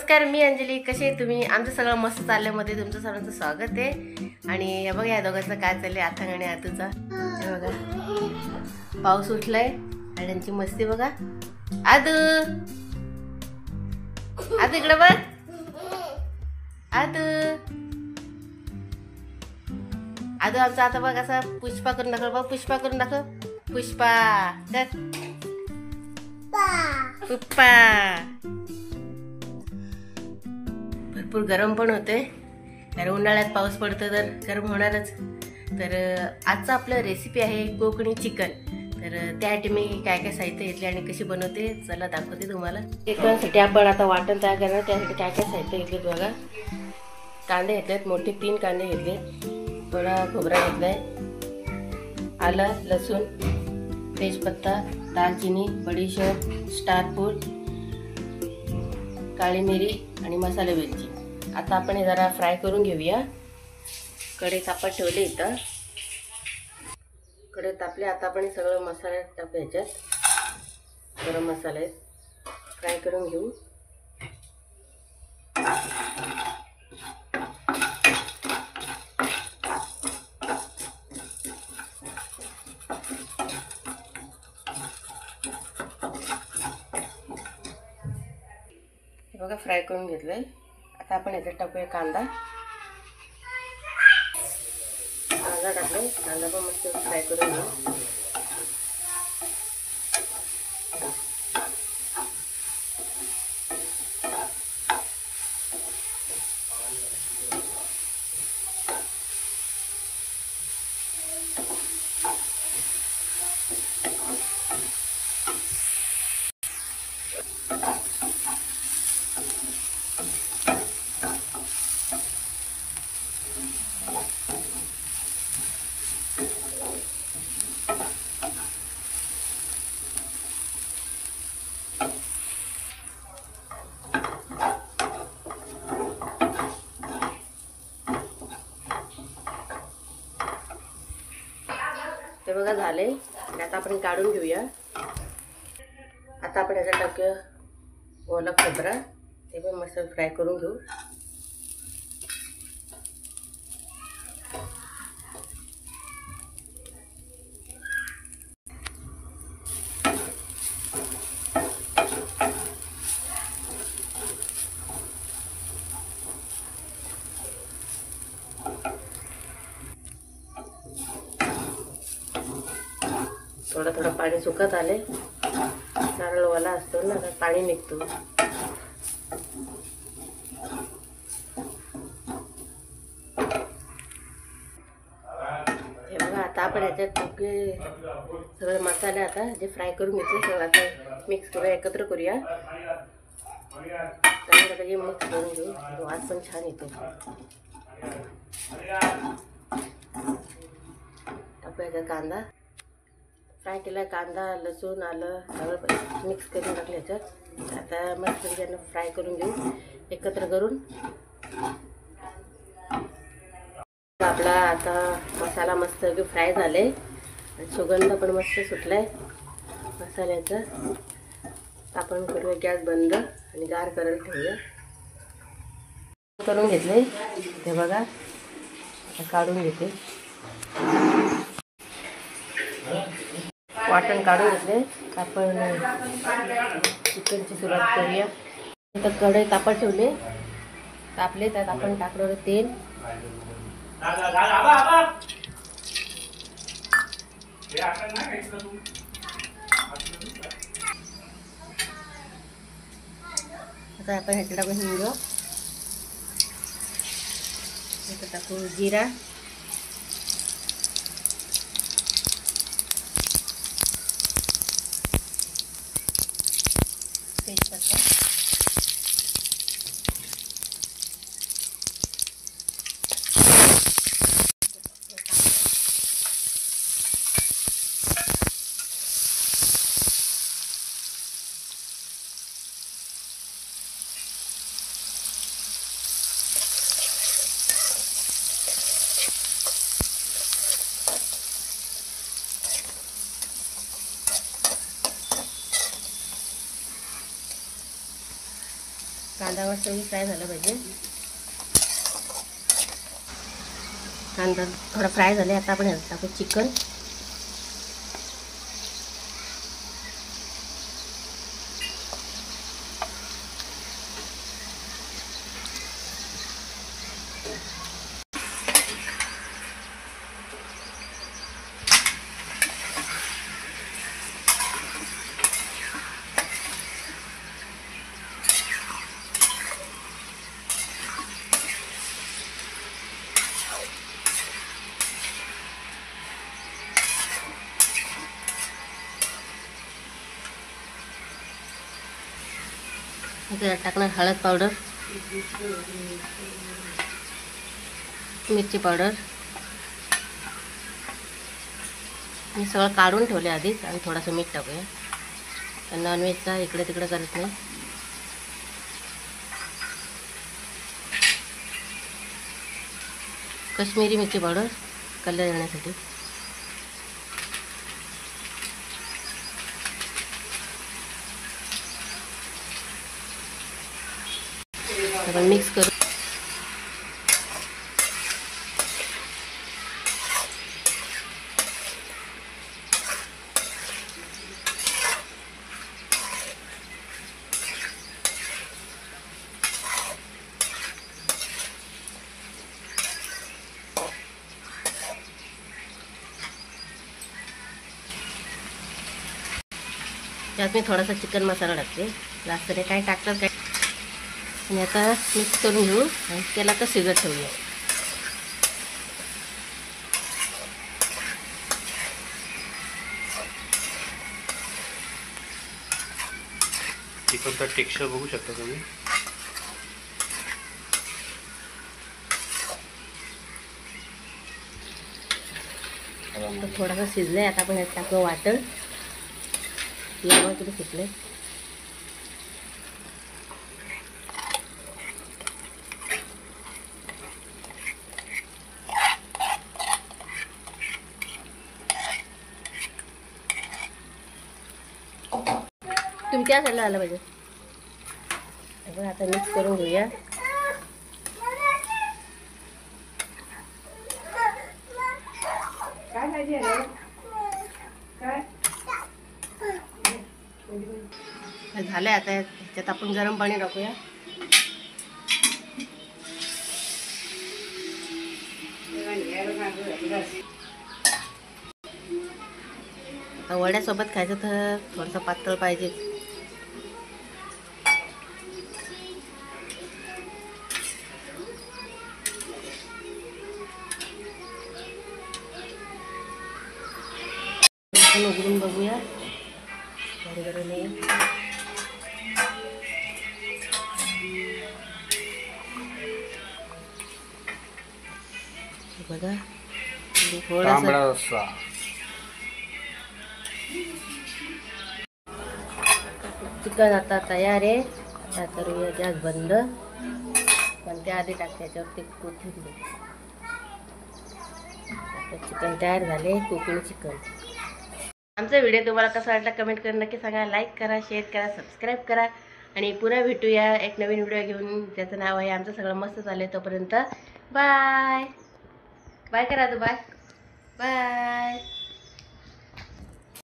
नमस्कार, मी अंजली. कसे आहे तुम्ही? आमचं सगळं मस्त चालल्यामध्ये तुमचं सर्वांचं स्वागत आहे. आणि हे बघा या दोघांचं काय चाललंय, आथंग आणि आतूचा. हे बघा पाऊस उठलाय आणि त्यांची मस्ती बघा. आदू आदू इकडे बघ. आदू आदू आमचा आता बघ असा पुष्पा करून दाखव. बघ पुष्पा करून दाखव. पुष्पा कर. पुप्पा. भरपूर गरम पण होते, कारण उन्हाळ्यात पाऊस पडतो तर गरम होणारच. तर आजचं आपलं रेसिपी आहे कोकणी चिकन. तर त्यासाठी मी काय काय साहित्य घेतले आणि कशी बनवते चला दाखवते तुम्हाला. चिकनसाठी आपण आता वाटण तयार करणार, त्यासाठी काय काय साहित्य घेतलेत बघा. कांदे घेतलेत, मोठे 3 कांदे घेतले. थोडा खोबरा घेतलाय, आलं लसूण, तेजपत्ता, दालचिनी, बडीशेप, स्टारफूल, काळी मिरी आणि मसाले वेलची. आता आपण हे जरा फ्राय करून घेऊया. कढई तापत ठेवले इथं. कढई तापले. आता आपण हे सगळं मसाले टाकू ह्याच्यात. गरम मसाले फ्राय करून घेऊ. बघा फ्राय करून घेतलंय. आता आपण याच्यात टाकूया कांदा. कांदा टाकले. कांदा पण मस्त फ्राय करून घेऊ. ते बघा झाले. आता आपण काढून घेऊया. आता आपण याच्यात टाकूया ओला खोबरा. ते पण मस्त फ्राय करून घेऊ. थोडं थोडं पाणी सुकत आले. नारळवाला असतो ना, तर पाणी निघतो. हे बघा आता आपण याच्यात सगळे मसाले आता जे फ्राय करून घेतले सगळं आता मिक्स करूया, एकत्र करूया. चांगलं मिक्स करून घेऊ. वास पण छान येतो. टाकूया याचा कांदा. फ्राय केला कांदा, लसूण, आलं सगळं मिक्स करून टाकलं याच्यात. आता मस्त त्यांना फ्राय करून घेऊ एकत्र करून. आपला आता मसाला मस्त फ्राय झाले आणि सुगंध पण मस्त सुटलाय मसाल्याचा. आपण करूया गॅस बंद आणि गार करायला ठेवूया. करून घेतले ते बघा. आता काढून घेते. वाटण काढून घेतले. आपण चिकनची सुरुवात करूया. आता कढई तापत ठेवले. तापले त्यात आपण टाकलं तेल. आता आपण ह्याच्यात टाकून हिंग. टाकू जिरा, तेजपत्ता, कांदा मस्त फ्राय झाला पाहिजे. कांदा थोडा फ्राय झाला. आता आपण ह्यात टाकू चिकन. आता टाकणार हळद पावडर, मिरची पावडर. मी सगळं काढून ठेवले आधीच. आणि थोडंसं मीठ टाकूया. नॉनव्हेजचा इकडे तिकडे करत नाही. काश्मीरी मिरची पावडर कलर येण्यासाठी. आपण मिक्स करू. त्यात मी थोडासा चिकन मसाला टाकते. जास्त नाही काय टाकतात काय. आणि आता मिक्स करून घेऊ आणि त्याला तर शिजत ठेवूया. चिकनचा टेक्स्चर बघू शकता तुम्ही. थोडासा शिजलंय. आता आपण यात टाकू वाटण. यावर किती सुटले. तुमच्या साईडला आलं पाहिजे. आपण आता मिक्स करून घेऊया. झालंय. आता ह्याच्यात आपण गरम पाणी टाकूया. आता वड्यासोबत खायचं तर थोडंसं पातळ पाहिजे. उघडून बघूया. बघा थोडासा चिकन आता तयार आहे. आता करूया गॅस बंद. पण त्याआधी टाक त्याच्यावरती कोथिंबीर. चिकन तयार झाले. कोकणी चिकन. आमचा व्हिडिओ तुम्हाला कसा वाटला कमेंट करून नक्की सांगा. लाईक करा, शेअर करा, सबस्क्राईब करा. आणि पुन्हा भेटूया एक नवीन व्हिडिओ घेऊन ज्याचं नाव आहे आमचं सगळं मस्त चाललंय. तोपर्यंत बाय बाय करा. Bye bye.